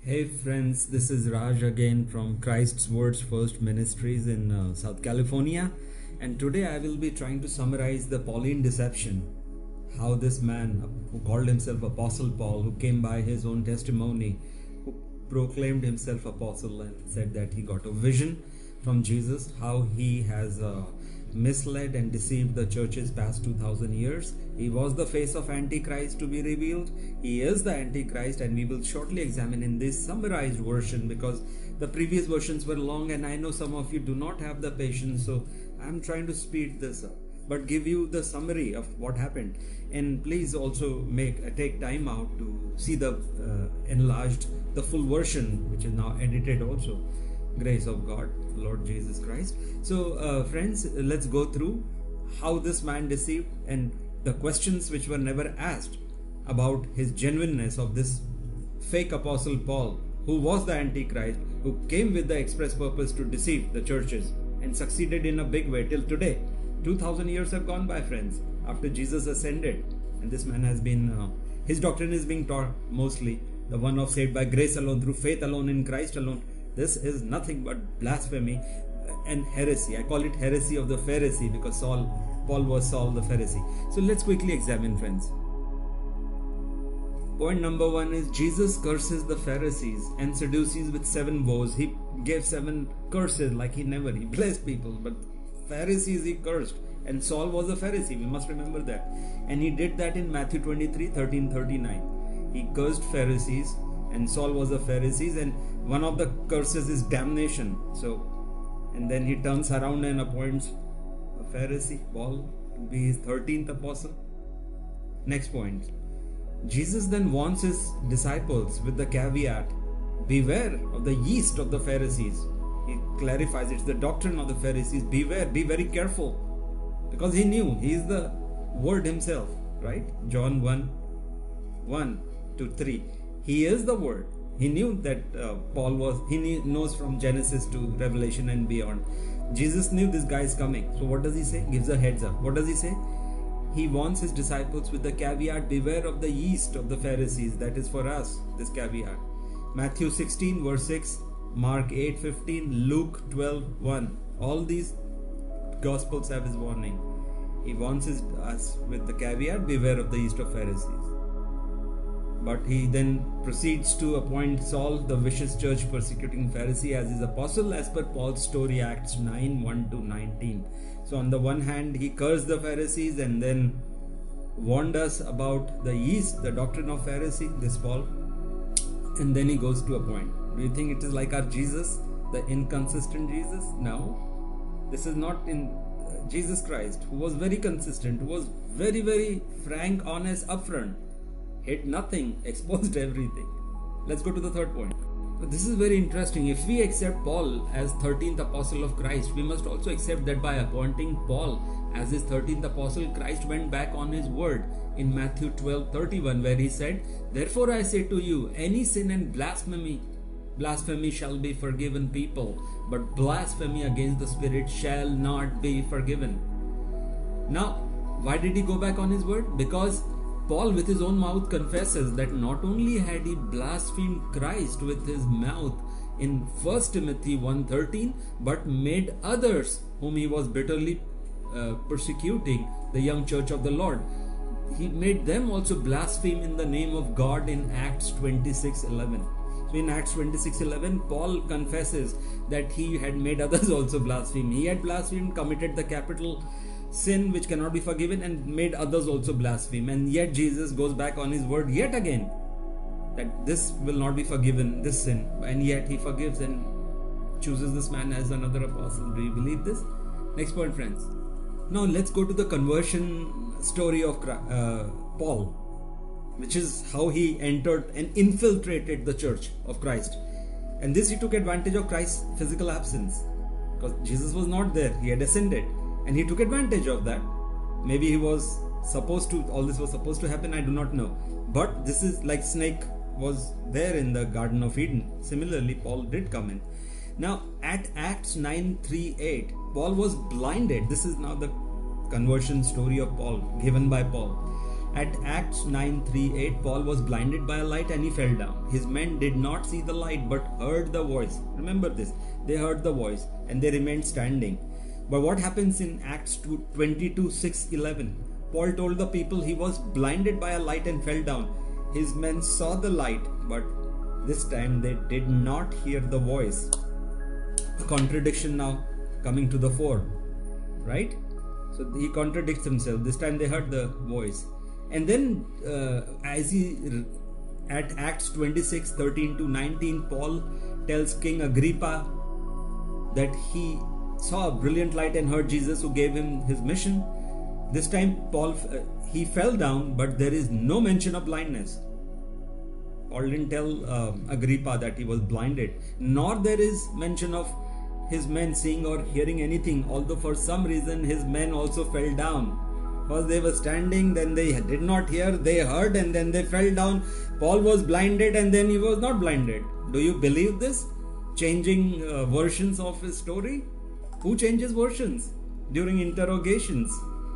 Hey friends, this is Raj again from Christ's Words First Ministries in South California, and today I will be trying to summarize the Pauline deception. How this man who called himself Apostle Paul, who came by his own testimony, who proclaimed himself apostle and said that he got a vision from Jesus, how he has misled and deceived the churches past 2000 years. He was the face of Antichrist to be revealed. He is the Antichrist, and we will shortly examine in this summarized version because the previous versions were long and I know some of you do not have the patience, so I'm trying to speed this up but give you the summary of what happened. And please also take time out to see the enlarged, the full version, which is now edited also. Grace of God, Lord Jesus Christ. So friends, let's go through how this man deceived and the questions which were never asked about his genuineness of this fake Apostle Paul, who was the Antichrist, who came with the express purpose to deceive the churches and succeeded in a big way till today. 2000 years have gone by, friends, after Jesus ascended, and this man has been his doctrine is being taught mostly the one of saved by grace alone, through faith alone, in Christ alone. This is nothing but blasphemy and heresy. I call it heresy of the Pharisee because Paul was Saul the Pharisee. So let's quickly examine, friends. Point number one is Jesus curses the Pharisees and Sadducees with 7 woes. He gave 7 curses like he blessed people, but Pharisees he cursed, and Saul was a Pharisee, we must remember that, and he did that in Matthew 23:13-39. He cursed Pharisees, and Saul was a Pharisee, and one of the curses is damnation. So, and then he turns around and appoints a Pharisee, Paul, to be his 13th apostle. Next point, Jesus then warns his disciples with the caveat, beware of the yeast of the Pharisees. He clarifies it's the doctrine of the Pharisees. Beware, be very careful. Because he knew he is the Word himself, right? John 1:1-3. He is the Word. He knew that he knows from Genesis to Revelation and beyond. Jesus knew this guy is coming. So what does he say? Gives a heads up. What does he say? He warns his disciples with the caveat, beware of the yeast of the Pharisees. That is for us, this caveat. Matthew 16:6. Mark 8:15, Luke 12:1. All these Gospels have his warning. He warns us with the caveat, beware of the yeast of Pharisees. But he then proceeds to appoint Saul, the vicious church persecuting Pharisee, as his apostle, as per Paul's story, Acts 9:1-19. So on the one hand, he cursed the Pharisees and then warned us about the yeast, the doctrine of Pharisee, this Paul, and then he goes to appoint. Do you think it is like our Jesus, the inconsistent Jesus? No. This is not in Jesus Christ, who was very consistent, who was very, very frank, honest, upfront, hid nothing, exposed everything. Let's go to the third point. This is very interesting. If we accept Paul as 13th apostle of Christ, we must also accept that by appointing Paul as his 13th apostle, Christ went back on his word in Matthew 12:31, where he said, therefore I say to you, any sin and blasphemy shall be forgiven people, but blasphemy against the Spirit shall not be forgiven. Now, why did he go back on his word? Because Paul with his own mouth confesses that not only had he blasphemed Christ with his mouth in 1 Timothy 1:13, but made others whom he was bitterly persecuting, the young church of the Lord, he made them also blaspheme in the name of God in Acts 26:11. So in Acts 26:11, Paul confesses that he had made others also blaspheme. He had blasphemed, committed the capital sin which cannot be forgiven, and made others also blaspheme. And yet Jesus goes back on his word yet again that this will not be forgiven, this sin, and yet he forgives and chooses this man as another apostle. Do you believe this? Next point, friends. Now let's go to the conversion story of Paul, which is how he entered and infiltrated the church of Christ. And this he took advantage of Christ's physical absence, because Jesus was not there, he had ascended, and he took advantage of that. Maybe he was supposed to, all this was supposed to happen, I do not know. But this is like snake was there in the Garden of Eden. Similarly, Paul did come in. Now at Acts 9:3-8, Paul was blinded. This is now the conversion story of Paul, given by Paul. At Acts 9:38, Paul was blinded by a light and he fell down. His men did not see the light but heard the voice. Remember this. They heard the voice and they remained standing. But what happens in Acts 22:6-11? Paul told the people he was blinded by a light and fell down. His men saw the light, but this time they did not hear the voice. A contradiction now coming to the fore, right? So he contradicts himself. This time they heard the voice. And then at Acts 26:13-19, Paul tells King Agrippa that he saw a brilliant light and heard Jesus who gave him his mission. This time Paul, he fell down, but there is no mention of blindness. Paul didn't tell Agrippa that he was blinded, nor there is mention of his men seeing or hearing anything, although for some reason his men also fell down. First they were standing, then they did not hear, they heard, and then they fell down. Paul was blinded and then he was not blinded. Do you believe this? Changing versions of his story? Who changes versions during interrogations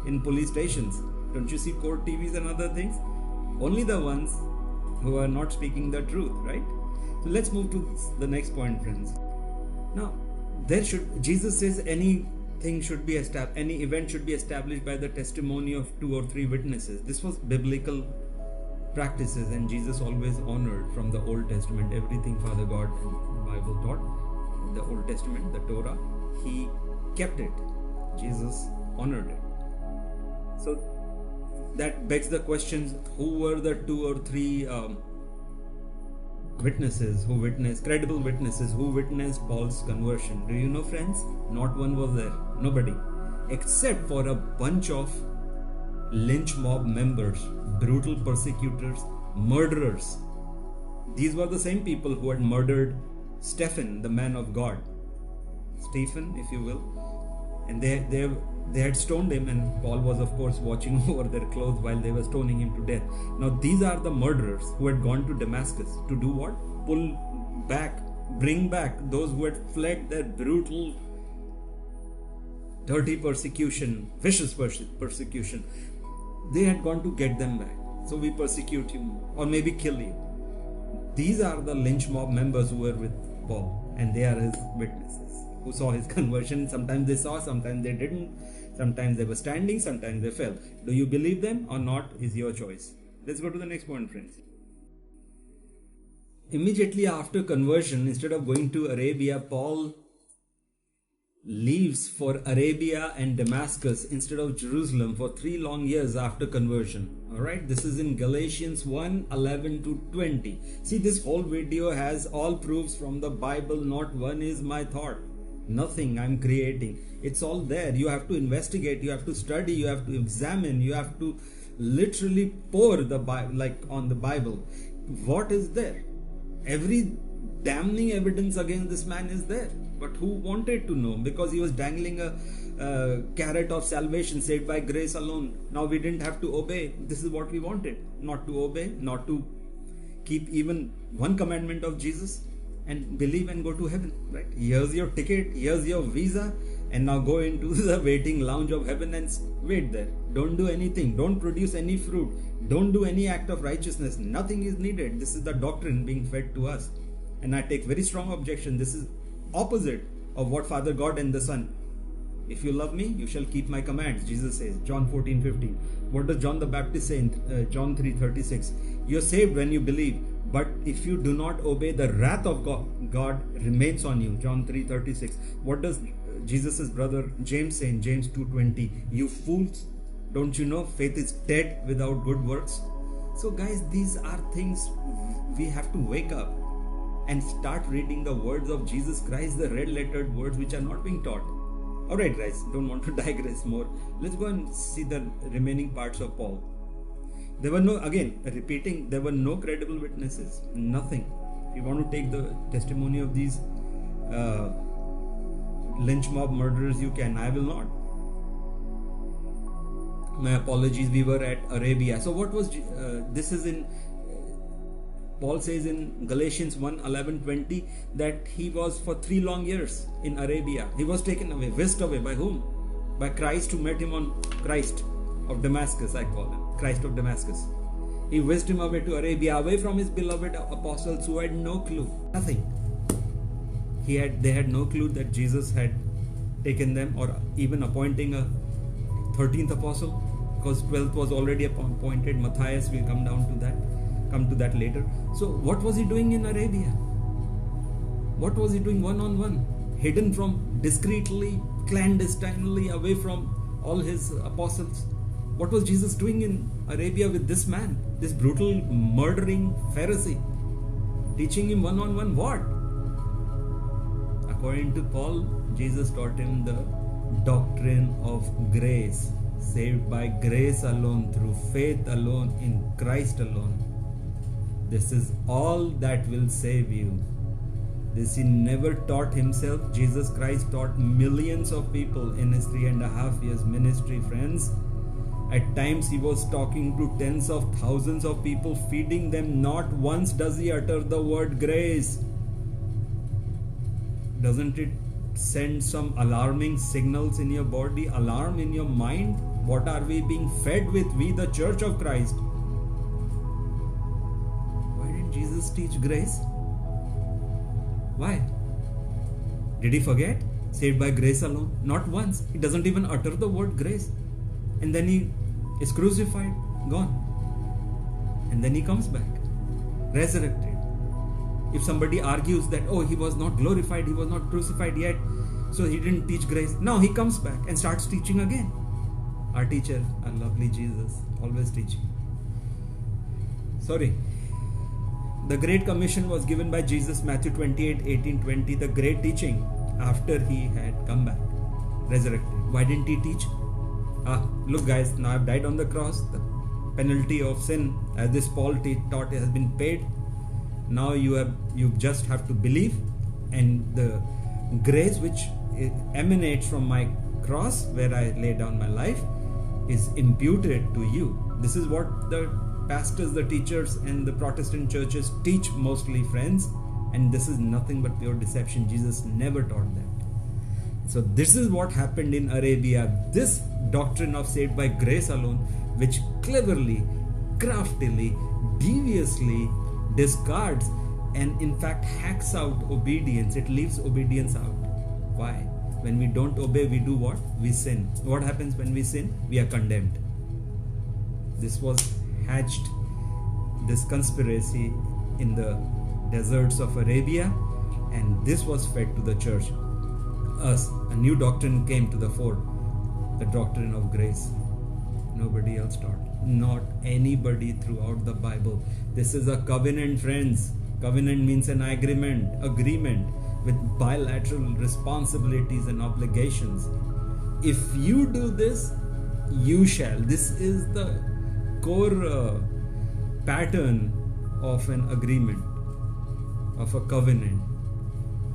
in police stations? Don't you see court TVs and other things? Only the ones who are not speaking the truth, right? So let's move to the next point, friends. Now, Jesus says anything should be established, any event should be established by the testimony of 2 or 3 witnesses. This was biblical practices, and Jesus always honored from the Old Testament everything Father God and the Bible taught. The Old Testament, the Torah, he kept it. Jesus honored it. So that begs the questions: who were the 2 or 3 witnesses who witnessed, credible witnesses who witnessed Paul's conversion? Do you know, friends? Not one was there. Nobody. Except for a bunch of lynch mob members, brutal persecutors, murderers. These were the same people who had murdered Stephen, the man of God. Stephen, if you will. And they had stoned him, and Paul was of course watching over their clothes while they were stoning him to death. Now these are the murderers who had gone to Damascus to do what? Pull back, bring back those who had fled their brutal, dirty persecution, vicious persecution. They had gone to get them back. So we persecute you or maybe kill you. These are the lynch mob members who were with Paul, and they are his witnesses who saw his conversion. Sometimes they saw, sometimes they didn't. Sometimes they were standing, sometimes they fell. Do you believe them or not is your choice. Let's go to the next point, friends. Immediately after conversion, instead of going to Arabia, Paul leaves for Arabia and Damascus instead of Jerusalem for 3 long years after conversion. Alright, this is in Galatians 1:11-20. See, this whole video has all proofs from the Bible. Not one is my thought. Nothing I'm creating. It's all there. You have to investigate, you have to study, you have to examine, you have to literally pour the Bible, like on the Bible. What is there? Every damning evidence against this man is there. But who wanted to know? Because he was dangling a carrot of salvation, saved by grace alone. Now we didn't have to obey. This is what we wanted. Not to obey, not to keep even one commandment of Jesus, and believe and go to heaven, right? Here's your ticket, here's your visa, and now go into the waiting lounge of heaven and wait there. Don't do anything, don't produce any fruit, don't do any act of righteousness. Nothing is needed. This is the doctrine being fed to us, and I take very strong objection. This is opposite of what Father God and the Son. If you love me, you shall keep my commands, Jesus says, John 14:15. What does John the Baptist say in John 3:36? You're saved when you believe, but if you do not obey, the wrath of God remains on you, John 3:36. What does Jesus' brother James say in James 2:20? You fools, don't you know faith is dead without good works? So guys, these are things we have to wake up and start reading the words of Jesus Christ, the red lettered words which are not being taught. Alright guys, don't want to digress more. Let's go and see the remaining parts of Paul. There were no, again repeating, there were no credible witnesses, nothing. If you want to take the testimony of these lynch mob murderers, you can. I will not. My apologies, we were at Arabia. So what was, this is in, Paul says in Galatians 1:11-20 that he was for 3 long years in Arabia. He was taken away, whisked away by whom? By Christ, who met him on Christ of Damascus, I call him. Christ of Damascus. He whisked him away to Arabia, away from his beloved apostles who had no clue, nothing. They had no clue that Jesus had taken them, or even appointing a 13th apostle, because 12th was already appointed. Matthias will come to that later. So what was he doing in Arabia? What was he doing one-on-one, hidden from, discreetly, clandestinely, away from all his apostles? What was Jesus doing in Arabia with this man, this brutal, murdering Pharisee? Teaching him one-on-one what? According to Paul, Jesus taught him the doctrine of grace. Saved by grace alone, through faith alone, in Christ alone. This is all that will save you. This he never taught himself. Jesus Christ taught millions of people in his 3.5 years ministry, friends. At times he was talking to tens of thousands of people, feeding them. Not once does he utter the word grace. Doesn't it send some alarming signals in your body, alarm in your mind? What are we being fed with, we the Church of Christ? Why didn't Jesus teach grace? Why? Did he forget? Saved by grace alone? Not once. He doesn't even utter the word grace. And then he is crucified, gone. And then he comes back, resurrected. If somebody argues that, oh, he was not glorified, he was not crucified yet, so he didn't teach grace. No, he comes back and starts teaching again. Our teacher, our lovely Jesus, always teaching. Sorry. The Great Commission was given by Jesus, Matthew 28:18-20, the great teaching after he had come back, resurrected. Why didn't he teach? Look guys, now I've died on the cross. The penalty of sin, as this Paul taught, has been paid. Now you just have to believe, and the grace which emanates from my cross, where I lay down my life, is imputed to you. This is what the pastors, the teachers, and the Protestant churches teach mostly, friends, and this is nothing but pure deception. Jesus never taught that. So this is what happened in Arabia. This doctrine of saved by grace alone, which cleverly, craftily, deviously discards and in fact hacks out obedience. It leaves obedience out. Why? When we don't obey, we do what? We sin. What happens when we sin? We are condemned. This was hatched, this conspiracy, in the deserts of Arabia, and this was fed to the church. Us, a new doctrine came to the fore, the doctrine of grace. Nobody else taught. Not anybody throughout the Bible. This is a covenant, friends. Covenant means an agreement with bilateral responsibilities and obligations. If you do this, you shall. This is the core pattern of an agreement, of a covenant.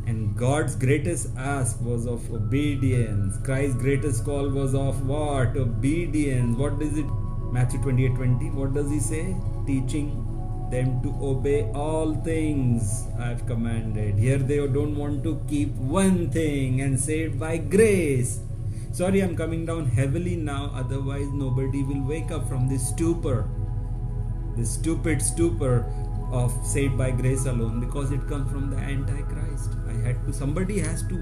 And God's greatest ask was of obedience. Christ's greatest call was of what? Obedience. What is it? Matthew 28:20. What does he say? Teaching them to obey all things I've commanded. Here they don't want to keep one thing, and saved by grace. Sorry, I'm coming down heavily now, otherwise nobody will wake up from this stupor, this stupid stupor of saved by grace alone, because it comes from the Antichrist. Somebody has to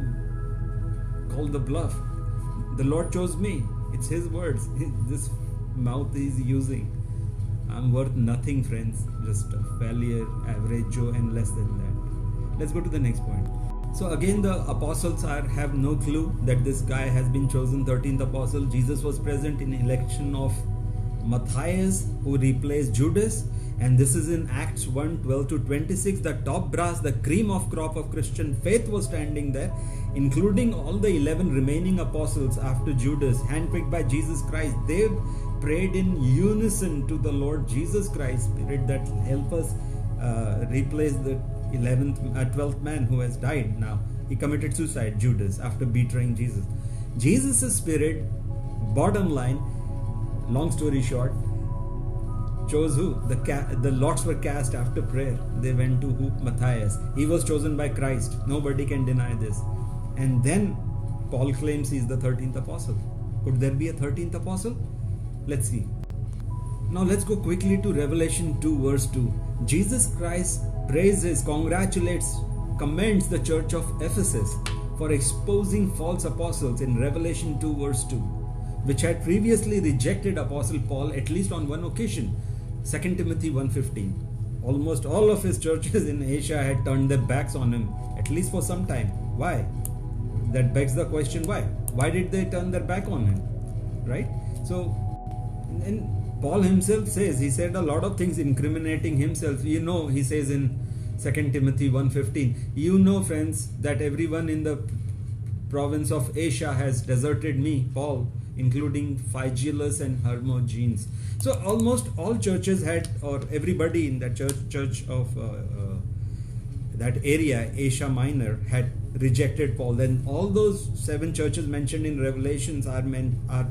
call the bluff. The Lord chose me. It's His words. This mouth He's using. I'm worth nothing, friends. Just a failure, average Joe, and less than that. Let's go to the next point. So again, the apostles have no clue that this guy has been chosen 13th apostle. Jesus was present in election of Matthias, who replaced Judas. And this is in Acts 1:12-26. The top brass, the cream of crop of Christian faith was standing there, including all the 11 remaining apostles after Judas, handpicked by Jesus Christ. They prayed in unison to the Lord Jesus Christ, Spirit that help us replace the 12th man who has died now. He committed suicide, Judas, after betraying Jesus. Jesus' Spirit, bottom line, long story short, chose who? The lots were cast after prayer. They went to who? Matthias. He was chosen by Christ. Nobody can deny this. And then Paul claims he's the 13th apostle. Could there be a 13th apostle? Let's see. Now let's go quickly to Revelation 2 verse 2. Jesus Christ praises, congratulates, commends the church of Ephesus for exposing false apostles in Revelation 2 verse 2, which had previously rejected Apostle Paul at least on one occasion, 2 Timothy 1:15. Almost all of his churches in Asia had turned their backs on him, at least for some time. Why? That begs the question, why? Why did they turn their back on him? Right? So, and Paul himself says, he said a lot of things incriminating himself. You know, he says in 2 Timothy 1:15, you know, friends, that everyone in the province of Asia has deserted me, Paul, including Phygelus and Hermogenes. So almost all churches had, or everybody in that church of that area, Asia Minor, had rejected Paul. Then all those 7 churches mentioned in Revelations are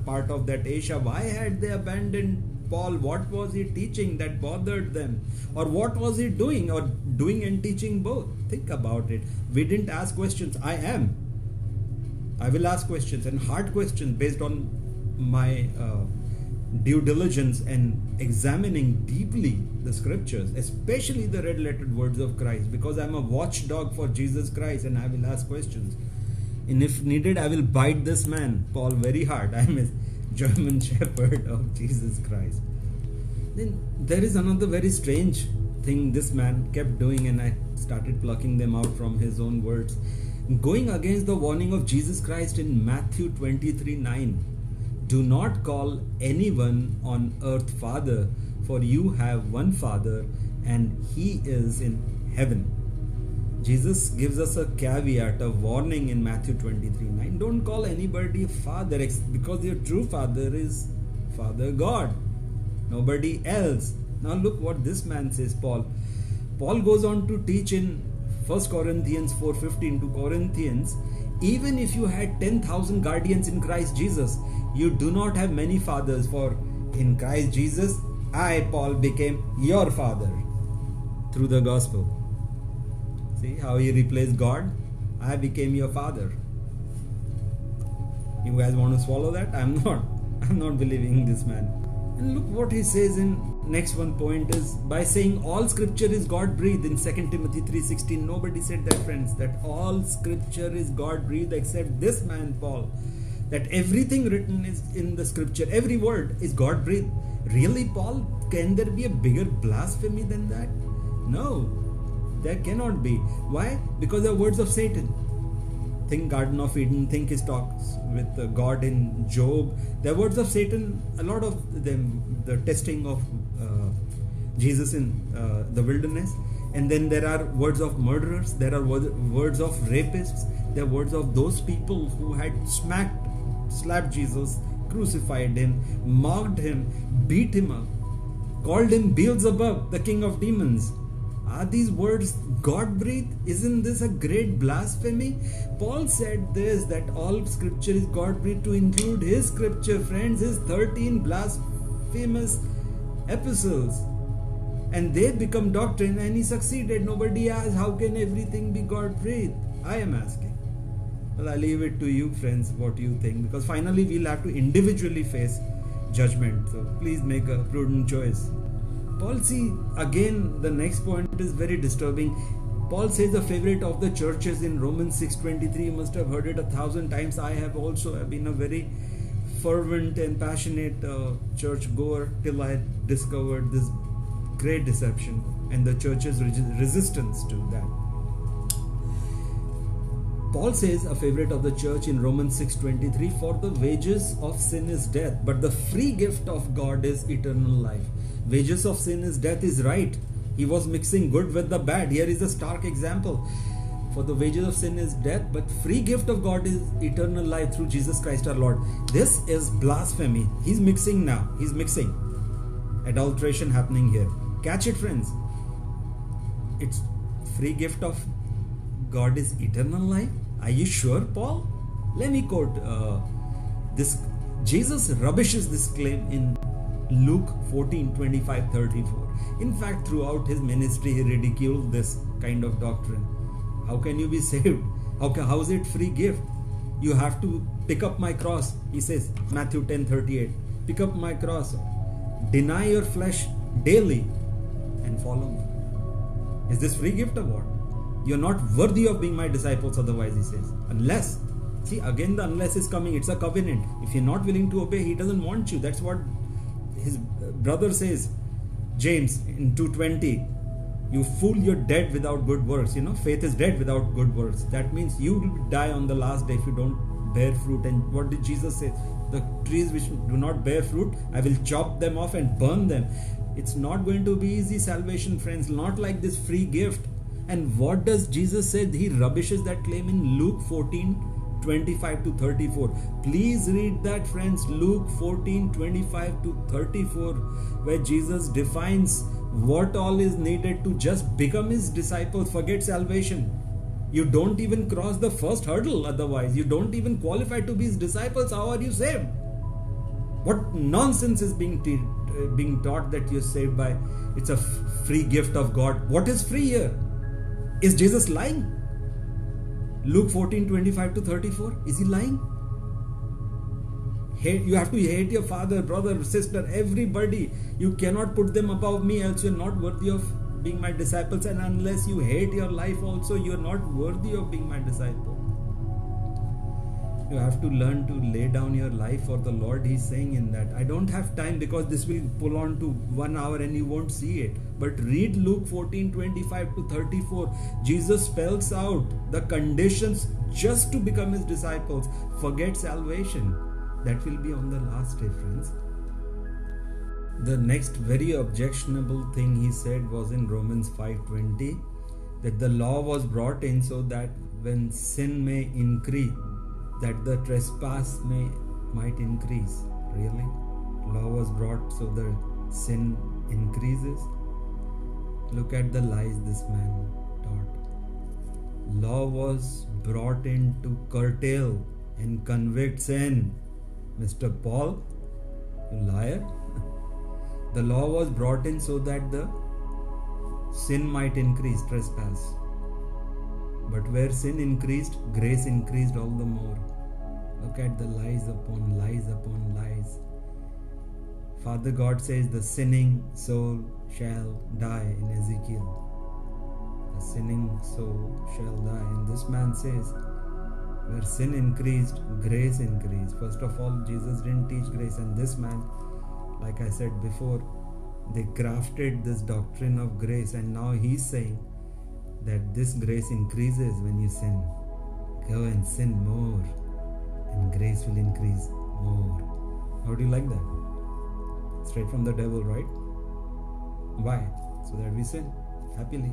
part of that Asia. Why had they abandoned Paul? What was he teaching that bothered them? Or what was he doing? Or doing and teaching both? Think about it. We didn't ask questions. I will ask questions, and hard questions based on my due diligence and examining deeply the scriptures, especially the red lettered words of Christ, because I'm a watchdog for Jesus Christ, and I will ask questions. And if needed, I will bite this man, Paul, very hard. I'm a German shepherd of Jesus Christ. Then there is another very strange thing this man kept doing, and I started plucking them out from his own words. Going against the warning of Jesus Christ in Matthew 23:9. Do not call anyone on earth Father, for you have one Father, and He is in heaven. Jesus gives us a caveat, a warning in Matthew 23:9. Don't call anybody Father, because your true Father is Father God, nobody else. Now look what this man says, Paul. Paul goes on to teach in 1 Corinthians 4:15 to Corinthians, even if you had 10,000 guardians in Christ Jesus, you do not have many fathers, for in Christ Jesus, I, Paul, became your father through the gospel. See how he replaced God? I became your father. You guys want to swallow that? I'm not believing this man. And look what he says in next one point is, by saying all scripture is God breathed in 2 Timothy 3:16. Nobody said that, friends, that all scripture is God breathed except this man, Paul. That everything written is in the scripture, every word is God breathed. Really, Paul? Can there be a bigger blasphemy than that? No, there cannot be. Why? Because they're words of Satan. Think Garden of Eden, think his talks with God in Job. They're words of Satan, a lot of them, the testing of Jesus in the wilderness. And then there are words of murderers, there are words of rapists, there are words of those people who had slapped Jesus, crucified him, mocked him, beat him up, called him Beelzebub, the king of demons. Are these words God breathed? Isn't this a great blasphemy? Paul said this, that all scripture is God breathed, to include his scripture, friends, his 13 blasphemous epistles. And they become doctrine, and he succeeded. Nobody asked, how can everything be God breathed? I am asking. Well, I leave it to you, friends, what you think, because finally we'll have to individually face judgment. So please make a prudent choice. Paul, see, again, the next point is very disturbing. Paul says the favorite of the churches in Romans 6:23. You must have heard it 1,000 times. I have also been a very fervent and passionate church goer till I discovered this great deception and the church's resistance to that. Paul says, a favorite of the church in Romans 6:23, for the wages of sin is death, but the free gift of God is eternal life. Wages of sin is death is right. He was mixing good with the bad. Here is a stark example. For the wages of sin is death, but free gift of God is eternal life through Jesus Christ our Lord. This is blasphemy. He's mixing now. He's mixing. Adulteration happening here. Catch it, friends. It's free gift of God is eternal life. Are you sure, Paul? Let me quote this. Jesus rubbishes this claim in Luke 14:25-34. In fact, throughout his ministry, he ridiculed this kind of doctrine. How can you be saved? How is it free gift? You have to pick up my cross, he says, Matthew 10:38. Pick up my cross. deny your flesh daily and follow me. Is this free gift or what? You're not worthy of being my disciples otherwise, he says. Unless, see again the unless is coming, it's a covenant. If you're not willing to obey, he doesn't want you. That's what his brother says, James in 2:20. You fool, you're dead without good works. Faith is dead without good works. That means you will die on the last day if you don't bear fruit. And what did Jesus say? The trees which do not bear fruit, I will chop them off and burn them. It's not going to be easy salvation, friends. Not like this free gift. And what does Jesus say? He rubbishes that claim in Luke 14:25 to 34. Please read that, friends. Luke 14:25 to 34, where Jesus defines what all is needed to just become his disciples. Forget salvation. You don't even cross the first hurdle otherwise. You don't even qualify to be his disciples. How are you saved? What nonsense is being taught that you're saved by? It's a free gift of God. What is free here? Is Jesus lying? Luke 14:25 to 34. Is he lying? You have to hate your father, brother, sister, everybody. You cannot put them above me, else you're not worthy of being my disciples. And unless you hate your life also, you're not worthy of being my disciple. You have to learn to lay down your life for the Lord. He's saying in that. I don't have time because this will pull on to 1 hour and you won't see it. But read Luke 14:25 to 34. Jesus spells out the conditions just to become his disciples. Forget salvation. That will be on the last day, friends. The next very objectionable thing he said was in Romans 5:20, that the law was brought in so that when sin may increase, that the trespass might increase. Really? Law was brought so the sin increases? Look at the lies this man taught. Law was brought in to curtail and convict sin. Mr. Paul, you liar. The law was brought in so that the sin might increase, trespass. But where sin increased, grace increased all the more. Look at the lies upon lies upon lies. Father God says the sinning soul shall die in Ezekiel. The sinning soul shall die. And this man says, where sin increased, grace increased. First of all, Jesus didn't teach grace. And this man, like I said before, they crafted this doctrine of grace. And now he's saying that this grace increases when you sin. Go and sin more, and grace will increase more. How do you like that? Straight from the devil, right? Why? So that we sin happily.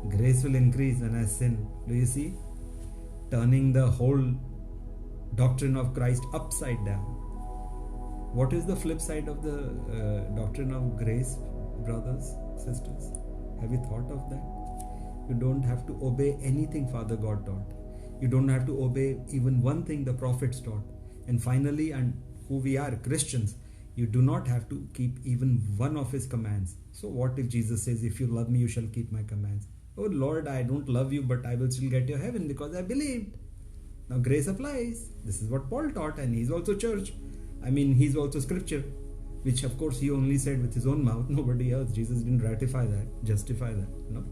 Grace will increase when I sin. Do you see? Turning the whole doctrine of Christ upside down. What is the flip side of the doctrine of grace, brothers, sisters? Have you thought of that? You don't have to obey anything Father God taught. You don't have to obey even one thing the prophets taught. And finally, and who we are, Christians, you do not have to keep even one of his commands. So what if Jesus says, if you love me, you shall keep my commands? Oh Lord, I don't love you, but I will still get your heaven because I believed. Now grace applies. This is what Paul taught, and he's also church. I mean, he's also scripture, which of course he only said with his own mouth, nobody else. Jesus didn't ratify that, justify that. No.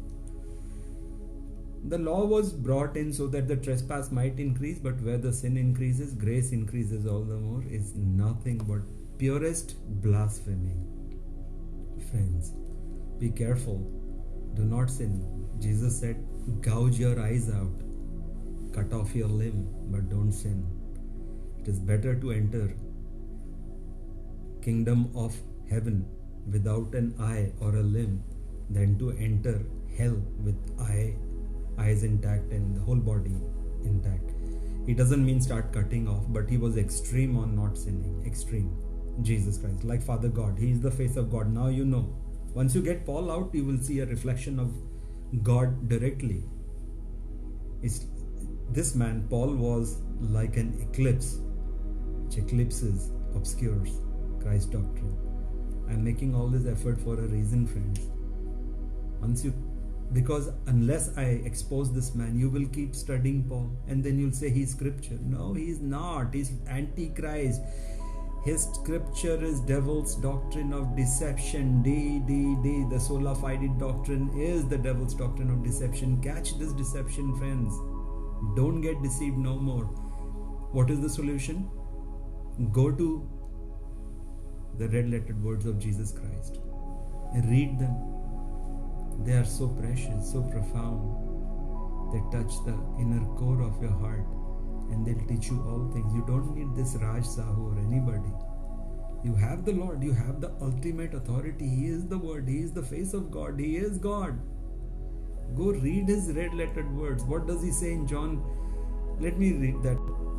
The law was brought in so that the trespass might increase, but where the sin increases, grace increases all the more. Is nothing but purest blasphemy. Friends, be careful. Do not sin. Jesus said, gouge your eyes out, cut off your limb, but don't sin. It is better to enter kingdom of heaven without an eye or a limb than to enter hell with eyes intact and the whole body intact. It doesn't mean start cutting off, but he was extreme on not sinning. Extreme. Jesus Christ, like Father God. He is the face of God. Now you know. Once you get Paul out, you will see a reflection of God directly. This man, Paul, was like an eclipse, which eclipses, obscures Christ's doctrine. I'm making all this effort for a reason, friends. Because unless I expose this man, you will keep studying Paul, and then you'll say he's scripture. No, he's not. He's antichrist. His scripture is devil's doctrine of deception. The sola fide doctrine is the devil's doctrine of deception. Catch this deception, friends. Don't get deceived no more. What is the solution? Go to the red lettered words of Jesus Christ and read them. They are so precious, so profound. They touch the inner core of your heart, and they'll teach you all things. You don't need this Raj Sahu or anybody. You have the Lord. You have the ultimate authority. He is the Word. He is the face of God. He is God. Go read His red lettered words. What does He say in John? Let me read that.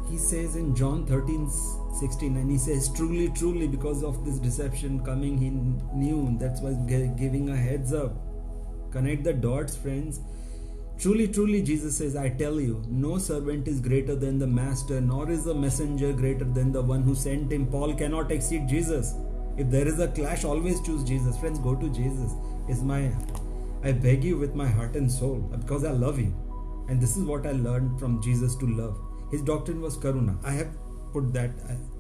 He says in John 13:16, and He says, truly, truly, because of this deception coming, He knew. That's why He's giving a heads up. Connect the dots, friends. Truly, truly, Jesus says, I tell you, no servant is greater than the master, nor is a messenger greater than the one who sent him. Paul cannot exceed Jesus. If there is a clash, always choose Jesus. Friends, go to Jesus. I beg you with my heart and soul, because I love you. And this is what I learned from Jesus to love. His doctrine was Karuna. I have put that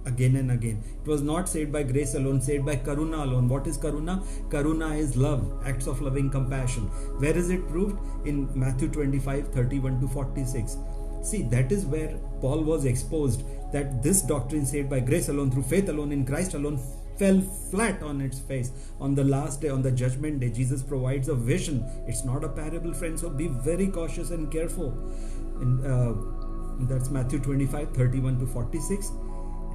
again and again. It was not saved by grace alone, saved by Karuna alone. What is Karuna? Karuna is love, acts of loving compassion. Where is it proved? In Matthew 25:31-46. See, that is where Paul was exposed that this doctrine saved by grace alone, through faith alone, in Christ alone, fell flat on its face. On the last day, on the judgment day, Jesus provides a vision. It's not a parable, friends, so be very cautious and careful. And that's Matthew 25:31-46.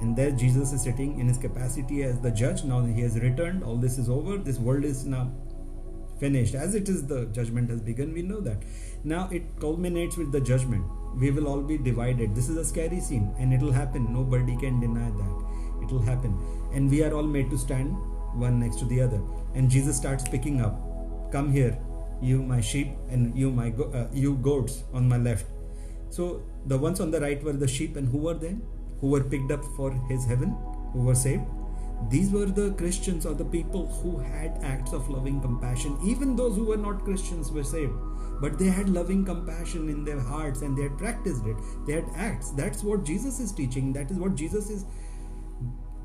And there Jesus is sitting in His capacity as the judge. Now He has returned. All this is over. This world is now finished. As it is, the judgment has begun. We know that. Now it culminates with the judgment. We will all be divided. This is a scary scene, and it will happen. Nobody can deny that. It will happen. And we are all made to stand one next to the other. And Jesus starts picking up. Come here, you my sheep, and you my you goats on my left. So the ones on the right were the sheep, and who were they? Who were picked up for His heaven? Who were saved? These were the Christians, or the people who had acts of loving compassion. Even those who were not Christians were saved, but they had loving compassion in their hearts, and they had practiced it. They had acts. That's what Jesus is teaching. That is what Jesus is.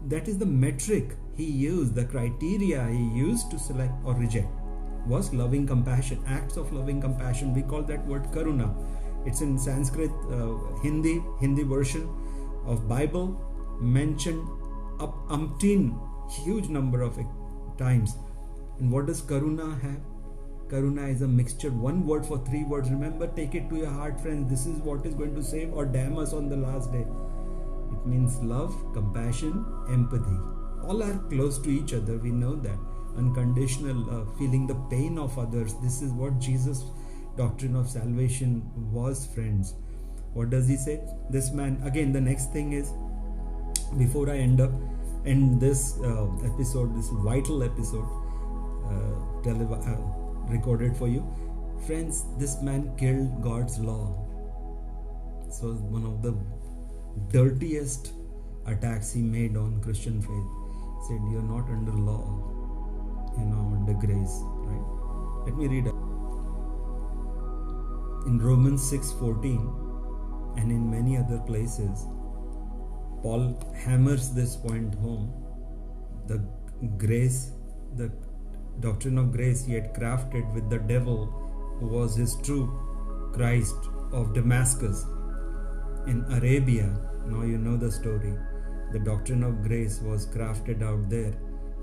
That is the metric He used, the criteria He used to select or reject was loving compassion, acts of loving compassion. We call that word Karuna. It's in Sanskrit, Hindi version of Bible, mentioned up umpteen, huge number of times. And what does Karuna have? Karuna is a mixture, one word for three words. Remember, take it to your heart, friends. This is what is going to save or damn us on the last day. It means love, compassion, empathy. All are close to each other. We know that. Unconditional love, feeling the pain of others. This is what Jesus' doctrine of salvation was, friends. What does He say? This man, again, the next thing is, before I end this episode, this vital episode, recorded for you, friends, this man killed God's law. So one of the dirtiest attacks he made on Christian faith. He said, you're not under law, you're now under grace, right? Let me read it. In Romans 6:14 and in many other places, Paul hammers this point home. The grace, the doctrine of grace he had crafted with the devil, who was his true Christ of Damascus in Arabia. Now you know the story. The doctrine of grace was crafted out there.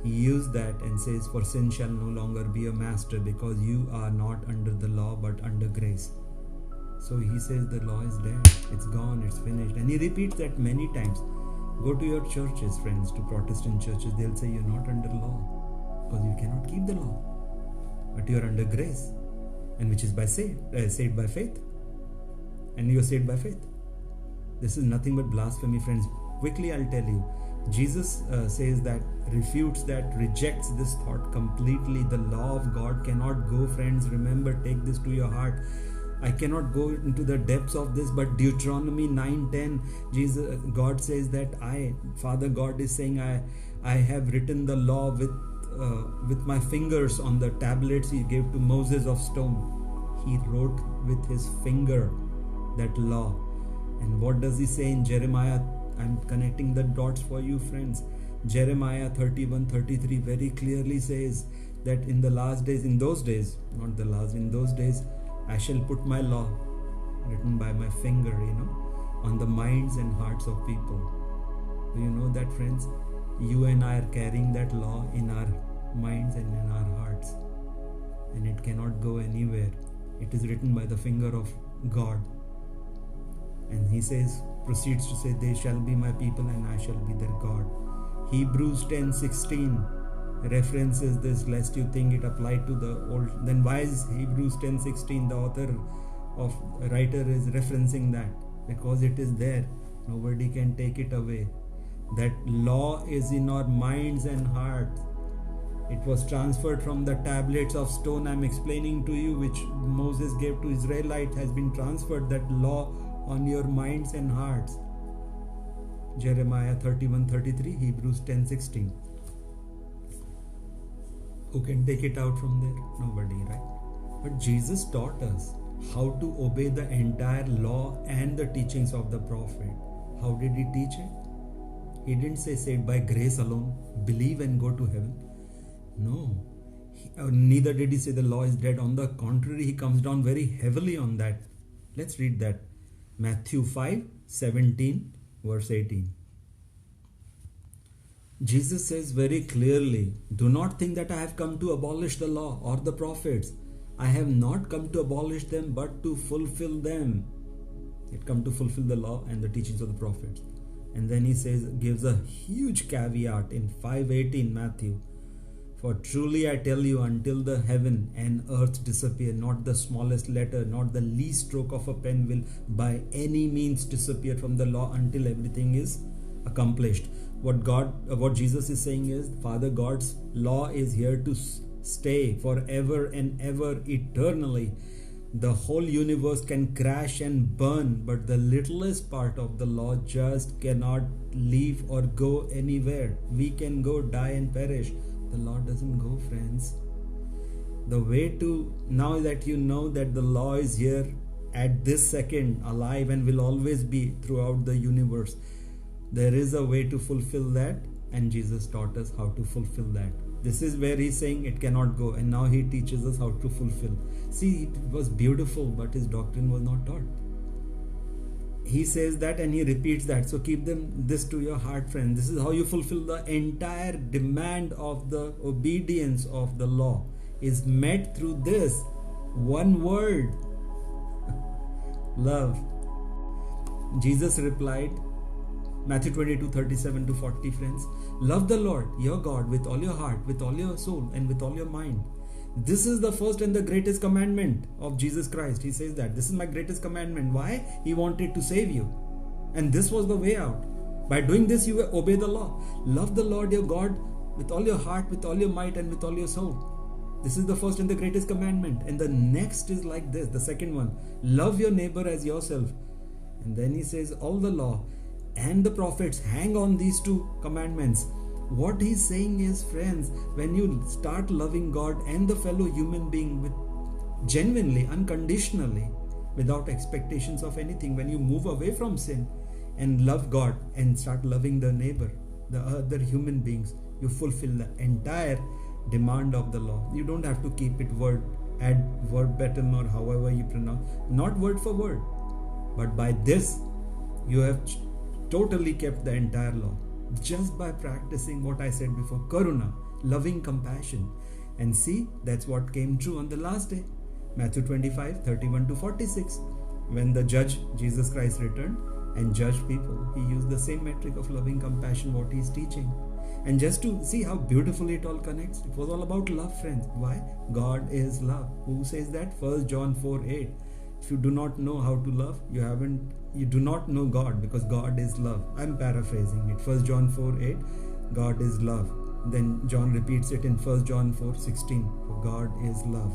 He used that and says, for sin shall no longer be a master, because you are not under the law but under grace. So he says the law is dead, it's gone, it's finished. And he repeats that many times. Go to your churches, friends, to Protestant churches. They'll say you're not under law because you cannot keep the law, but you're under grace, and which is by saved by faith. And you're saved by faith. This is nothing but blasphemy, friends. Quickly, I'll tell you. Jesus says that, refutes that, rejects this thought completely. The law of God cannot go, friends. Remember, take this to your heart. I cannot go into the depths of this, but Deuteronomy 9:10, God says that Father God is saying, I have written the law with my fingers on the tablets He gave to Moses of stone. He wrote with His finger that law. And what does He say in Jeremiah? I'm connecting the dots for you, friends. Jeremiah 31:33 very clearly says that in the last days, in those days, not the last, in those days, I shall put my law written by my finger, on the minds and hearts of people. Do you know that, friends? You and I are carrying that law in our minds and in our hearts, and it cannot go anywhere. It is written by the finger of God. And he says, proceeds to say, they shall be my people and I shall be their God. Hebrews 10:16 references this, lest you think it applied to the old. Then why is Hebrews 10:16, the writer is referencing that? Because it is there. Nobody can take it away. That law is in our minds and hearts. It was transferred from the tablets of stone I'm explaining to you, which Moses gave to Israelites, has been transferred, that law on your minds and hearts. Jeremiah 31:33, Hebrews 10:16. Who can take it out from there? Nobody, right? But Jesus taught us how to obey the entire law and the teachings of the prophet. How did he teach it? He didn't say saved by grace alone, believe and go to heaven. No. Neither did he say the law is dead. On the contrary, he comes down very heavily on that. Let's read that. Matthew 5:17, verse 18. Jesus says very clearly, do not think that I have come to abolish the law or the prophets. I have not come to abolish them, but to fulfill them. It come to fulfill the law and the teachings of the prophets. And then he says, gives a huge caveat in 5:18 Matthew. For truly I tell you, until the heaven and earth disappear, not the smallest letter, not the least stroke of a pen will by any means disappear from the law until everything is accomplished. What Jesus is saying is, Father God's law is here to stay forever and ever, eternally. The whole universe can crash and burn, but the littlest part of the law just cannot leave or go anywhere. We can go, die and perish. The law doesn't go, friends. The way to, now that you know that the law is here at this second, alive and will always be throughout the universe, there is a way to fulfill that, and Jesus taught us how to fulfill that. This is where he's saying it cannot go, and now he teaches us how to fulfill. See, it was beautiful, but his doctrine was not taught. He says that and he repeats that. So keep this to your heart, friends. This is how you fulfill the entire demand of the obedience of the law, is met through this one word. Love. Jesus replied, Matthew 22:37-40, friends. Love the Lord your God with all your heart, with all your soul, and with all your mind. This is the first and the greatest commandment of Jesus Christ. He says that this is my greatest commandment. Why? He wanted to save you, and this was the way out. By doing this, you obey the law. Love the Lord your God with all your heart, with all your might, and with all your soul. This is the first and the greatest commandment. And the next is like this, the second one. Love your neighbor as yourself. And then he says all the law and the prophets hang on these two commandments. What he's saying is, friends, when you start loving God and the fellow human being with genuinely, unconditionally, without expectations of anything, when you move away from sin and love God and start loving the neighbor, the other human beings, you fulfill the entire demand of the law. You don't have to keep it add verbatim or however you pronounce, not word for word, but by this you have totally kept the entire law, just by practicing what I said before, karuna, loving compassion. And see, that's what came true on the last day. Matthew 25:31-46. When the judge, Jesus Christ, returned and judged people, he used the same metric of loving compassion, what he's teaching. And just to see how beautifully it all connects, it was all about love, friends. Why? God is love. Who says that? 1 John 4:8. If you do not know how to love, you do not know God, because God is love. I'm paraphrasing it. 1 John 4:8, God is love. Then John repeats it in 1 John 4:16, for God is love.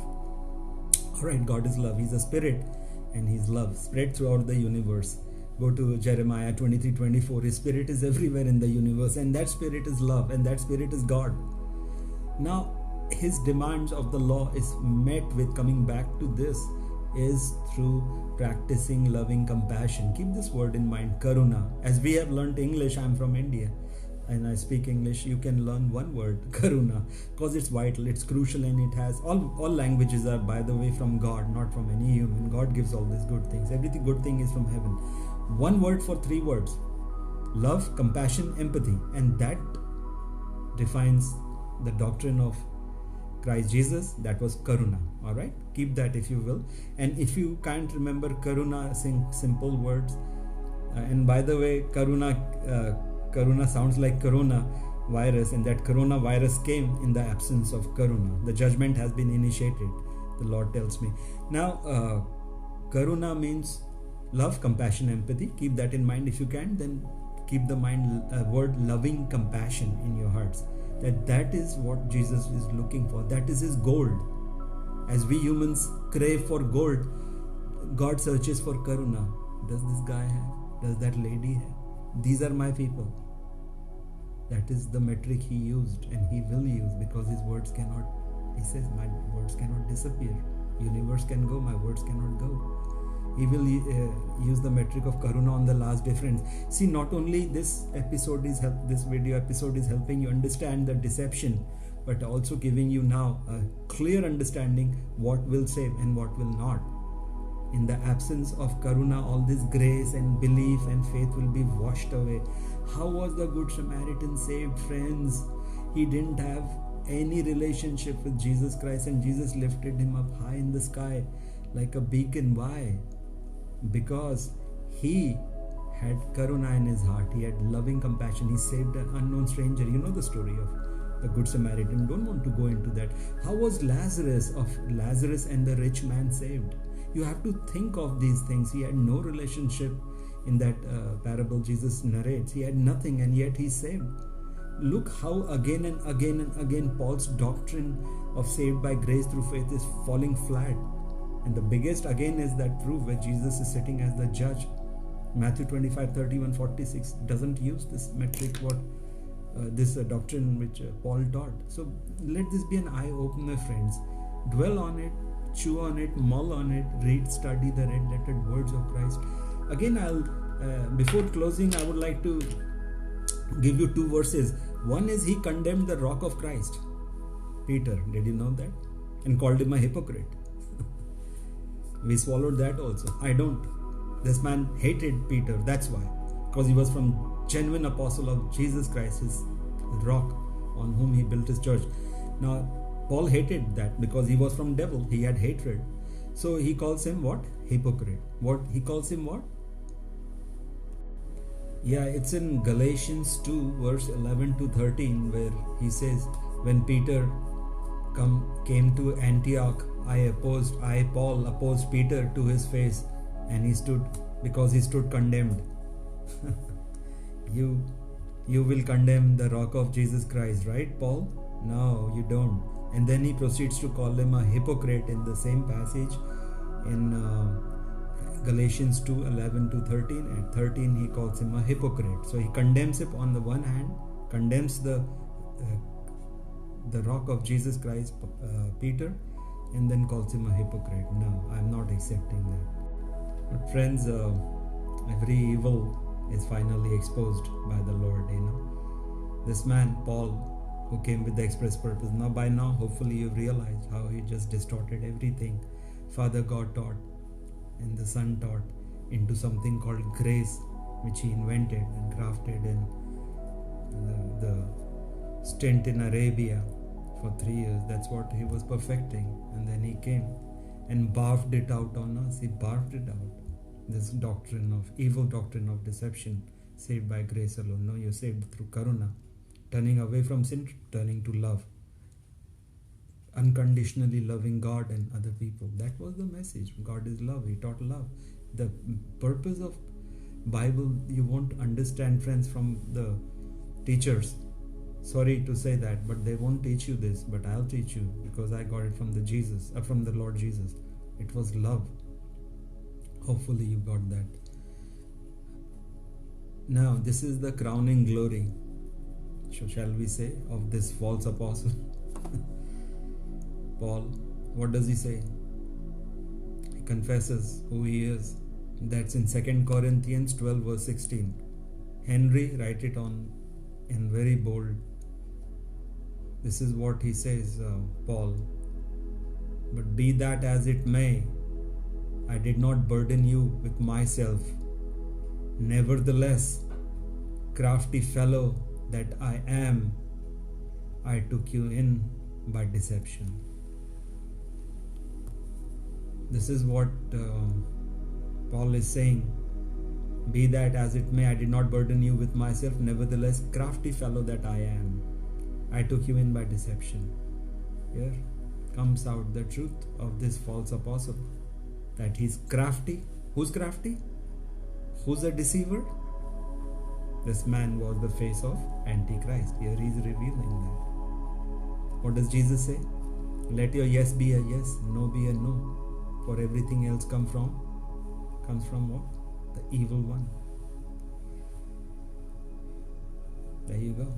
Alright, God is love. He's a spirit and he's love, spread throughout the universe. Go to Jeremiah 23:24. His spirit is everywhere in the universe, and that spirit is love, and that spirit is God. Now, his demands of the law is met with, coming back to this, is through practicing loving compassion. Keep this word in mind, karuna. As we have learnt English, I'm from India. and I speak English, you can learn one word, karuna, because it's vital, it's crucial, and it has all languages are, by the way, from God, not from any human. God gives all these good things. Everything good thing is from heaven. One word for three words: love, compassion, empathy, and that defines the doctrine of Christ Jesus. That was karuna. All right, keep that if you will. And if you can't remember karuna, sing simple words. And by the way, karuna sounds like corona virus, and that corona virus came in the absence of karuna. The judgment has been initiated, the Lord tells me. Now, karuna means love, compassion, empathy. Keep that in mind if you can. Then keep the word loving compassion in your hearts. That is what Jesus is looking for. That is his gold. As we humans crave for gold, God searches for karuna. Does this guy have? Does that lady have? These are my people. That is the metric he used, and he will use, because his words cannot, he says, my words cannot disappear. Universe can go, my words cannot go. He will use the metric of karuna on the last day, friends. See, not only this video episode is helping you understand the deception, but also giving you now a clear understanding what will save and what will not. In the absence of karuna, all this grace and belief and faith will be washed away. How was the Good Samaritan saved, friends? He didn't have any relationship with Jesus Christ, and Jesus lifted him up high in the sky like a beacon. Why? Because he had karuna in his heart. He had loving compassion. He saved an unknown stranger. You know the story of the Good Samaritan. Don't want to go into that. How was Lazarus and the rich man saved? You have to think of these things. He had no relationship in that parable Jesus narrates. He had nothing, and yet he's saved. Look how again and again and again Paul's doctrine of saved by grace through faith is falling flat. And the biggest again is that proof where Jesus is sitting as the judge. Matthew 25:31-46 doesn't use this metric, this doctrine which Paul taught. So let this be an eye-opener, friends. Dwell on it, chew on it, mull on it, read, study the red-lettered words of Christ. Again, before closing, I would like to give you two verses. One is, he condemned the rock of Christ, Peter. Did you know that? And called him a hypocrite. We swallowed that also. I don't. This man hated Peter. That's why. Because he was from genuine apostle of Jesus Christ, his rock on whom he built his church. Now, Paul hated that because he was from devil. He had hatred. So he calls him what? Hypocrite. What? He calls him what? Yeah, it's in Galatians 2 verse 11-13 where he says, when Peter came to Antioch, Paul opposed Peter to his face, and he stood condemned. You will condemn the rock of Jesus Christ, right, Paul? No, you don't. And then he proceeds to call him a hypocrite in the same passage in Galatians 2 11-13. At 13 he calls him a hypocrite. So he condemns him on the one hand, condemns the rock of Jesus Christ, Peter, and then calls him a hypocrite. No, I'm not accepting that. But friends, every evil is finally exposed by the Lord. This man Paul, who came with the express purpose. Now by now, hopefully you've realized how he just distorted everything Father God taught and the Son taught into something called grace, which he invented and crafted in the stint in Arabia for 3 years. That's what he was perfecting. And then he came and barfed it out on us. He barfed it out. This evil doctrine of deception, saved by grace alone. No, you're saved through karuna. Turning away from sin, turning to love. Unconditionally loving God and other people. That was the message. God is love. He taught love. The purpose of Bible, you won't understand, friends, from the teachers. Sorry to say that, but they won't teach you this. But I'll teach you, because I got it from the Lord Jesus. It was love. Hopefully you got that. Now, this is the crowning glory, shall we say, of this false apostle. Paul, what does he say? He confesses who he is. That's in 2 Corinthians 12 verse 16. Henry, write it on and very bold. This is what he says, Paul. But be that as it may, I did not burden you with myself. Nevertheless, crafty fellow that I am, I took you in by deception. This is what Paul is saying. Be that as it may, I did not burden you with myself. Nevertheless, crafty fellow that I am, I took you in by deception. Here comes out the truth of this false apostle, that he's crafty. Who's crafty? Who's a deceiver? This man was the face of Antichrist. Here he's revealing that. What does Jesus say? Let your yes be a yes, no be a no. For everything else comes from what? The evil one. There you go.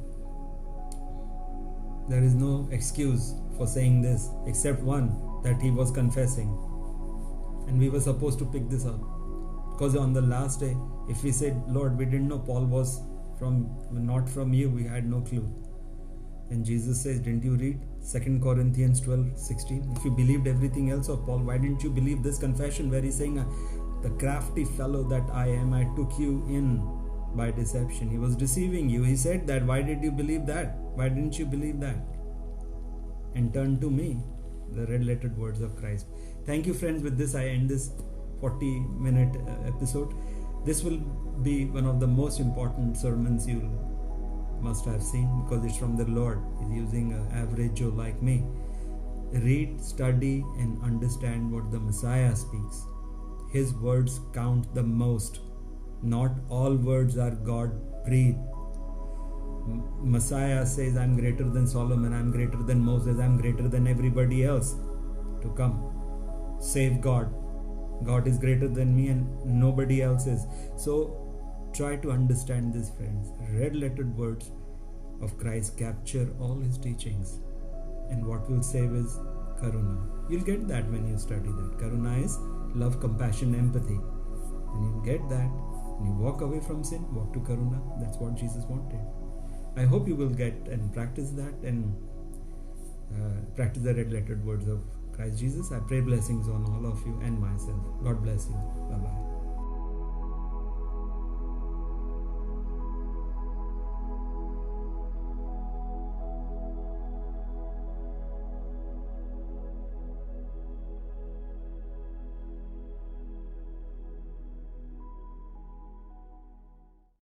There is no excuse for saying this except one, that he was confessing. And we were supposed to pick this up. Because on the last day, if we said, Lord, we didn't know Paul was not from you, we had no clue. And Jesus says, didn't you read 2 Corinthians 12:16? If you believed everything else of Paul, why didn't you believe this confession where he's saying, the crafty fellow that I am, I took you in by deception. He was deceiving you. He said that. Why did you believe that? Why didn't you believe that? And turn to me, the red-lettered words of Christ. Thank you, friends. With this, I end this 40-minute episode. This will be one of the most important sermons you must have seen, because it's from the Lord. He's using an average Joe like me. Read, study, and understand what the Messiah speaks. His words count the most. Not all words are God-breathed. Messiah says, I'm greater than Solomon, I'm greater than Moses, I'm greater than everybody else to come. Save God. God is greater than me and nobody else is. So try to understand this, friends. Red-lettered words of Christ capture all his teachings. And what will save is Karuna. You'll get that when you study that. Karuna is love, compassion, empathy. And you get that, and you walk away from sin, walk to Karuna. That's what Jesus wanted. I hope you will get and practice that, and practice the red-lettered words of Christ Jesus. I pray blessings on all of you and myself. God bless you. Bye-bye.